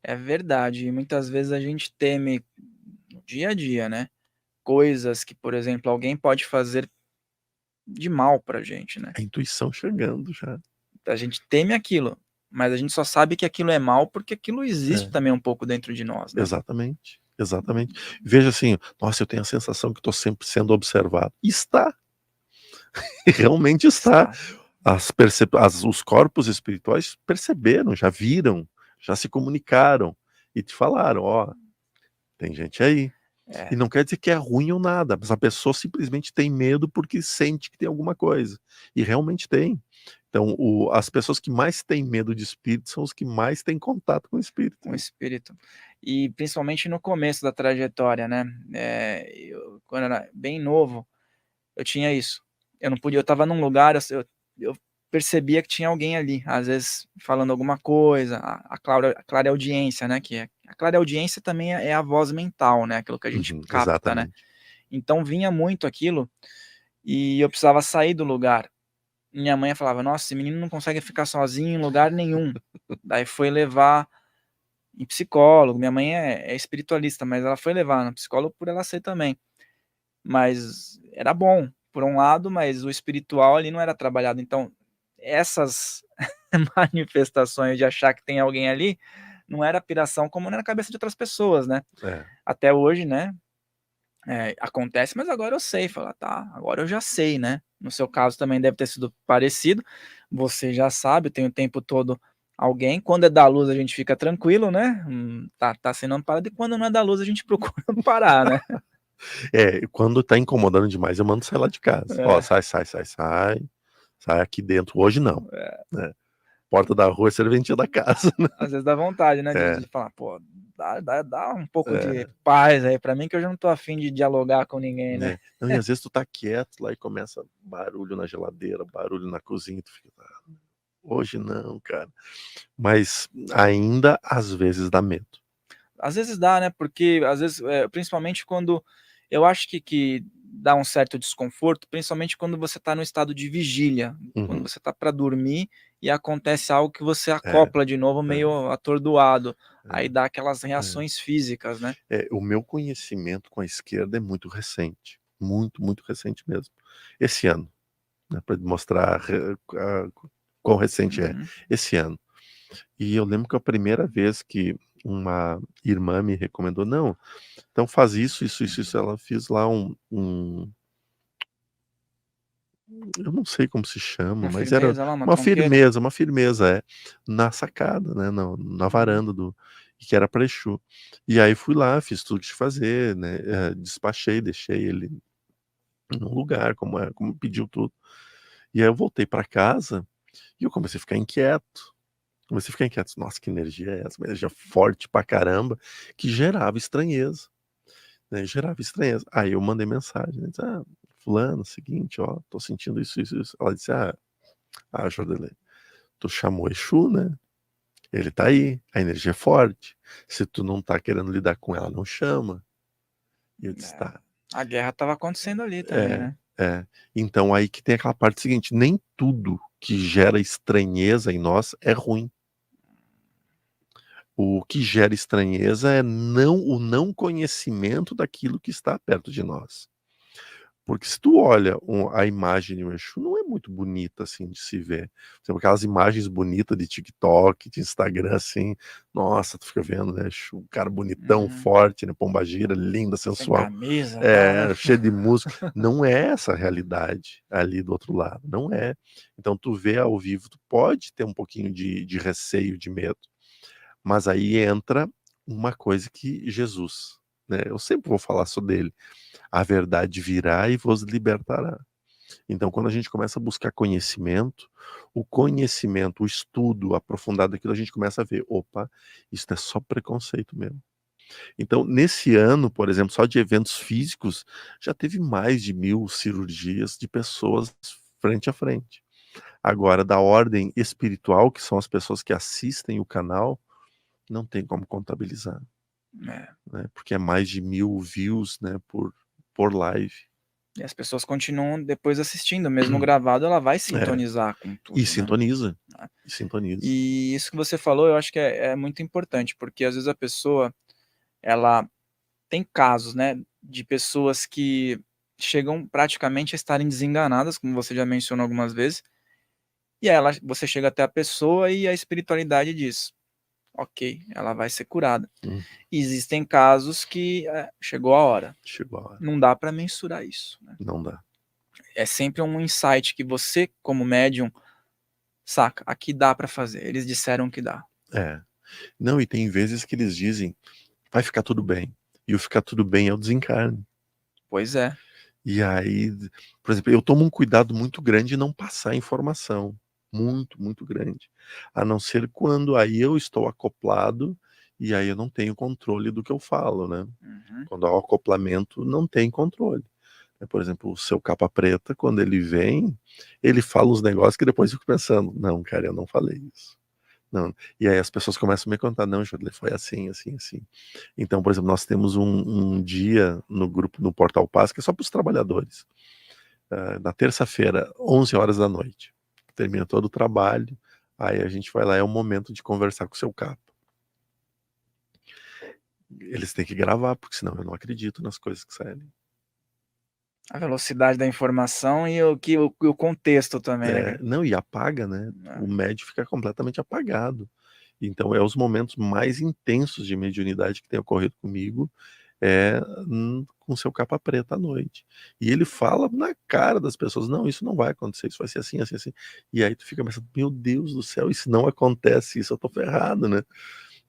É verdade. E muitas vezes a gente teme no dia a dia, né? Coisas que, por exemplo, alguém pode fazer de mal pra gente, né? A intuição chegando já. A gente teme aquilo, mas a gente só sabe que aquilo é mal porque aquilo existe É, também um pouco dentro de nós, né? exatamente, exatamente. Veja assim, nossa, eu tenho a sensação que estou sempre sendo observado. Está, realmente está. Está. Os corpos espirituais perceberam, já viram, já se comunicaram e te falaram, ó, tem gente aí. E É, não quer dizer que é ruim ou nada, mas a pessoa simplesmente tem medo porque sente que tem alguma coisa. E realmente tem. Então, as pessoas que mais têm medo de espírito são os que mais têm contato com o espírito. com o espírito. E principalmente no começo da trajetória, né? Quando eu era bem novo, eu tinha isso. Eu não podia, eu estava num lugar, eu percebia que tinha alguém ali, às vezes falando alguma coisa, a clara audiência, né? A clara audiência também é a voz mental, né? Aquilo que a gente Uhum, capta, né? exatamente. Então vinha muito aquilo e eu precisava sair do lugar. Minha mãe falava: Nossa, esse menino não consegue ficar sozinho em lugar nenhum. Daí foi levar em psicólogo. Minha mãe é espiritualista, mas ela foi levar no psicólogo por ela ser também. Mas era bom, por um lado, mas o espiritual ali não era trabalhado. Então, essas manifestações de achar que tem alguém ali não era piração como na cabeça de outras pessoas, né? É. Até hoje, né? Acontece, mas agora eu sei. Falar, tá, agora eu já sei, né? No seu caso também deve ter sido parecido. Você já sabe, tem o tempo todo alguém. Quando é da luz, a gente fica tranquilo, né? Tá sendo amparado. E quando não é da luz, a gente procura parar, né? Quando tá incomodando demais, eu mando sair lá de casa. Ó, É, sai, sai, sai, sai. Sai aqui dentro. Hoje não. Né? Porta da rua é serventia da casa. Né? às vezes dá vontade, né? De, É, de falar, pô, dá um pouco de é, paz aí pra mim, que eu já não tô afim de dialogar com ninguém, né? né? Não, e às vezes tu tá quieto lá e começa barulho na geladeira, barulho na cozinha, tu fica, hoje não, cara. Mas ainda às vezes dá medo. Às vezes dá, né? Porque às vezes, principalmente quando eu acho que dá um certo desconforto, principalmente quando você está no estado de vigília, quando Uhum. você está para dormir e acontece algo que você É, acopla de novo é, meio atordoado, aí é, dá aquelas é. reações físicas, né? O meu conhecimento com a esquerda é muito recente. Muito, muito recente mesmo. Esse ano, né, para mostrar quão recente é. Uhum. Esse ano. E eu lembro que a primeira vez que uma irmã me recomendou, não, então faz isso, isso, isso, isso. Ela fez lá eu não sei como se chama, Uma mas era firmeza lá, uma tronqueira. uma firmeza, na sacada, né, na Uhum. varanda que era para Exu. E aí fui lá, fiz tudo que tinha que fazer, né, despachei, deixei ele num lugar, como pediu tudo. E aí eu voltei para casa e eu comecei a ficar inquieto. Comecei a ficar inquieto. Nossa, que energia é essa? Uma energia forte pra caramba, que gerava estranheza. Né? Gerava estranheza. Aí eu mandei mensagem, né? Disse, fulano, seguinte, ó, tô sentindo isso, isso, isso. Ela disse, Jordelê, tu chamou Exu, né? Ele tá aí, a energia é forte. Se tu não tá querendo lidar com ela, não chama. E eu disse, É, tá. a guerra estava acontecendo ali também, É, né? é. Então aí que tem aquela parte seguinte, nem tudo que gera estranheza em nós é ruim. O que gera estranheza é o não conhecimento daquilo que está perto de nós. Porque se tu olha a imagem de um Exu, não é muito bonita assim de se ver. Por exemplo, aquelas imagens bonitas de TikTok, de Instagram, assim, nossa, tu fica vendo, né? Exu, um cara bonitão, Uhum. forte, né? Pombagira, linda, Sem sensual, camisa e tal, né? cheio de música. Não é essa a realidade ali do outro lado, não é. Então tu vê ao vivo, tu pode ter um pouquinho de receio, de medo. Mas aí entra uma coisa que Jesus, né? Eu sempre vou falar só dele. A verdade virá e vos libertará. Então, quando a gente começa a buscar conhecimento, o conhecimento, o estudo aprofundado daquilo, a gente começa a ver, opa, isso é só preconceito mesmo. Então, nesse ano, por exemplo, só de eventos físicos, já teve mais de 1000 cirurgias de pessoas frente a frente. Agora, da ordem espiritual, que são as pessoas que assistem o canal, não tem como contabilizar, É. né? Porque é mais de 1000 views, né, por live. E as pessoas continuam depois assistindo, mesmo gravado, ela vai sintonizar com tudo, E né? sintoniza. Ah. E sintoniza. E isso que você falou, eu acho que é muito importante, porque às vezes a pessoa, ela tem casos, né, de pessoas que chegam praticamente a estarem desenganadas, como você já mencionou algumas vezes, e você chega até a pessoa e a espiritualidade diz: ok, ela vai ser curada. E existem casos que chegou a hora. Chegou a hora. Não dá para mensurar isso, né? Não dá. É sempre um insight que você, como médium, saca, aqui dá para fazer. Eles disseram que dá. Não, e tem vezes que eles dizem, vai ficar tudo bem. E o ficar tudo bem é o desencarne. Pois é. E aí, por exemplo, eu tomo um cuidado muito grande em não passar informação. Muito, muito grande. A não ser quando aí eu estou acoplado e aí eu não tenho controle do que eu falo, né? Uhum. Quando há o acoplamento, não tem controle. Por exemplo, o seu capa preta, quando ele vem, ele fala uns negócios que depois eu fico pensando, não, cara, eu não falei isso. Não. E aí as pessoas começam a me contar, não, Jodley, foi assim, assim, assim. Então, por exemplo, nós temos um dia no grupo, no Portal Paz, que é só para os trabalhadores. Na terça-feira, 11 horas da noite. Termina todo o trabalho, aí a gente vai lá, é o momento de conversar com o seu capa. Eles têm que gravar, porque senão eu não acredito nas coisas que saem ali. A velocidade da informação e o contexto também, né? Não, e apaga, né? O médio fica completamente apagado. Então, é os momentos mais intensos de mediunidade que tem ocorrido comigo, com seu capa preta à noite. E ele fala na cara das pessoas, não, isso não vai acontecer, isso vai ser assim, assim, assim. E aí tu fica pensando, meu Deus do céu, isso não acontece, isso eu tô ferrado, né?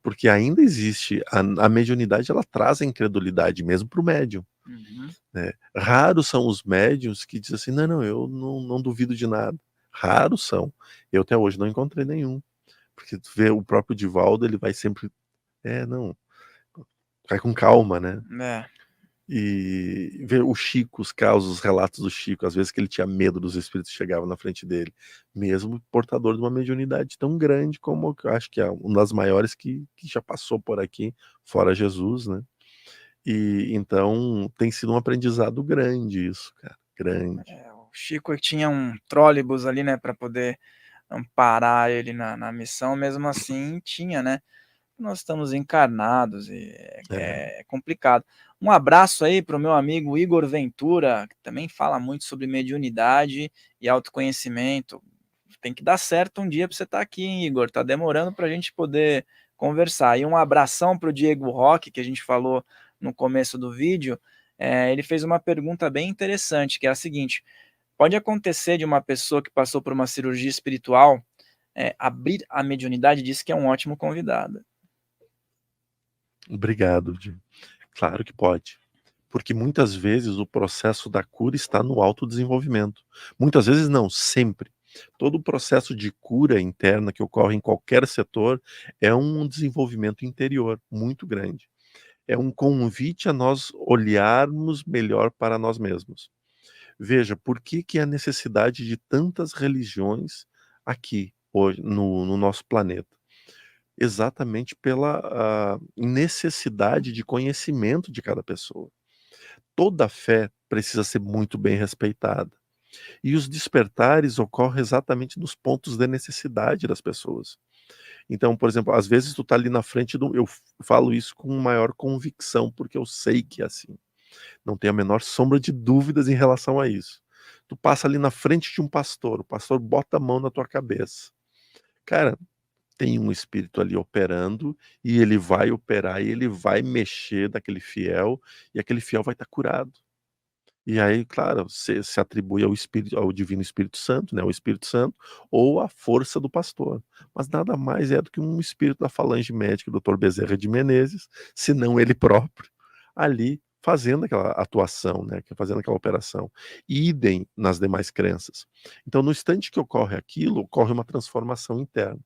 Porque ainda existe, a mediunidade, ela traz a incredulidade mesmo pro médium. Uhum. Né? Raros são os médiuns que dizem assim, não, eu não duvido de nada. Raros são. Eu até hoje não encontrei nenhum. Porque tu vê o próprio Divaldo, ele vai sempre, não, vai com calma, né? E ver o Chico, os causos, os relatos do Chico, às vezes que ele tinha medo dos espíritos que chegavam na frente dele, mesmo portador de uma mediunidade tão grande como eu acho que é uma das maiores que já passou por aqui, fora Jesus, né? E então tem sido um aprendizado grande isso, cara, grande. O Chico tinha um trólebus ali, né, para poder amparar ele na missão, mesmo assim tinha, né? Nós estamos encarnados e é complicado. Um abraço aí para o meu amigo Igor Ventura, que também fala muito sobre mediunidade e autoconhecimento. Tem que dar certo um dia para você estar aqui, hein, Igor? Tá demorando para a gente poder conversar. E um abração para o Diego Roque, que a gente falou no começo do vídeo. Ele fez uma pergunta bem interessante, que é a seguinte: pode acontecer de uma pessoa que passou por uma cirurgia espiritual abrir a mediunidade? Diz que é um ótimo convidado. Obrigado, Di. Claro que pode. Porque muitas vezes o processo da cura está no autodesenvolvimento. Muitas vezes não, sempre. Todo o processo de cura interna que ocorre em qualquer setor é um desenvolvimento interior muito grande. É um convite a nós olharmos melhor para nós mesmos. Veja, por que a necessidade de tantas religiões aqui, hoje, no nosso planeta? Exatamente pela necessidade de conhecimento de cada pessoa. Toda fé precisa ser muito bem respeitada. E os despertares ocorrem exatamente nos pontos de necessidade das pessoas. Então, por exemplo, às vezes tu tá ali na frente do. Eu falo isso com maior convicção, porque eu sei que é assim. Não tenho a menor sombra de dúvidas em relação a isso. Tu passa ali na frente de um pastor, o pastor bota a mão na tua cabeça. Cara, tem um espírito ali operando e ele vai operar e ele vai mexer daquele fiel e aquele fiel vai estar curado. E aí, claro, se atribui ao Espírito, ao Divino Espírito Santo, né, o Espírito Santo, ou a força do pastor. Mas nada mais é do que um espírito da falange médica, o Dr. Bezerra de Menezes, se não ele próprio, ali fazendo aquela atuação, né, fazendo aquela operação. Idem nas demais crenças. Então, no instante que ocorre aquilo, ocorre uma transformação interna.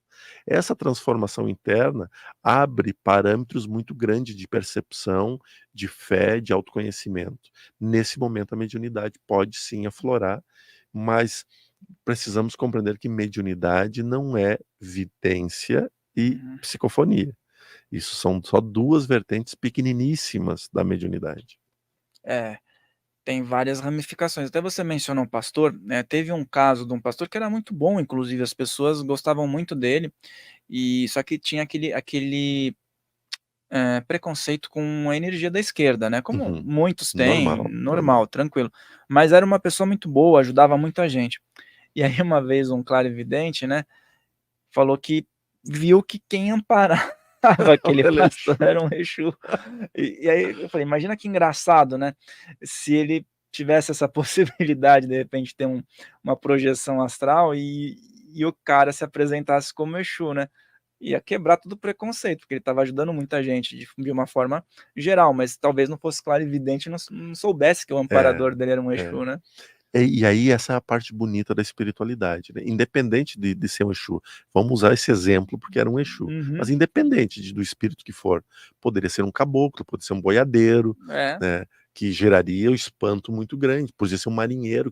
Essa transformação interna abre parâmetros muito grandes de percepção, de fé, de autoconhecimento. Nesse momento, a mediunidade pode sim aflorar, mas precisamos compreender que mediunidade não é vidência e psicofonia. Isso são só duas vertentes pequeniníssimas da mediunidade. Tem várias ramificações. Até você mencionou um pastor, né, teve um caso de um pastor que era muito bom, inclusive as pessoas gostavam muito dele, e só que tinha aquele preconceito com a energia da esquerda, né, como Uhum. muitos têm, Normal, normal. normal, tranquilo. Mas era uma pessoa muito boa, ajudava muita gente. E aí uma vez um clarividente, né, falou que viu que quem amparava aquele Olha, pastor era um Exu. E aí eu falei: "Imagina que engraçado, né, se ele tivesse essa possibilidade, de repente, ter uma projeção astral e o cara se apresentasse como Exu, né". Ia quebrar todo o preconceito, porque ele estava ajudando muita gente de uma forma geral, mas talvez não fosse clarividente e não soubesse que o é, amparador dele era um é. Exu, né. E aí essa é a parte bonita da espiritualidade, né, independente de ser um Exu, vamos usar esse exemplo porque era um Exu, mas Uhum. independente do espírito que for, poderia ser um caboclo, pode ser um boiadeiro, É, né, que geraria um espanto muito grande, podia ser um marinheiro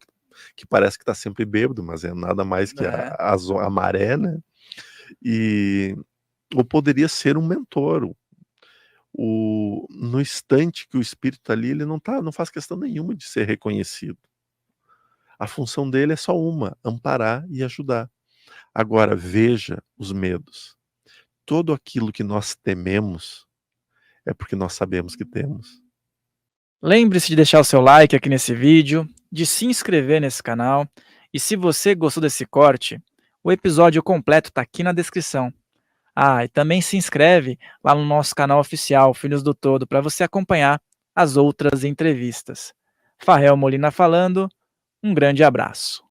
que parece que está sempre bêbado, mas é nada mais que é. a maré, né, e ou poderia ser um mentor, no instante que o espírito está ali, ele não faz questão nenhuma de ser reconhecido. A função dele é só uma: amparar e ajudar. Agora veja os medos. Tudo aquilo que nós tememos é porque nós sabemos que temos. Lembre-se de deixar o seu like aqui nesse vídeo, de se inscrever nesse canal, e se você gostou desse corte, o episódio completo está aqui na descrição. Ah, e também se inscreve lá no nosso canal oficial, Filhos do Todo, para você acompanhar as outras entrevistas. Farrell Molina falando, um grande abraço.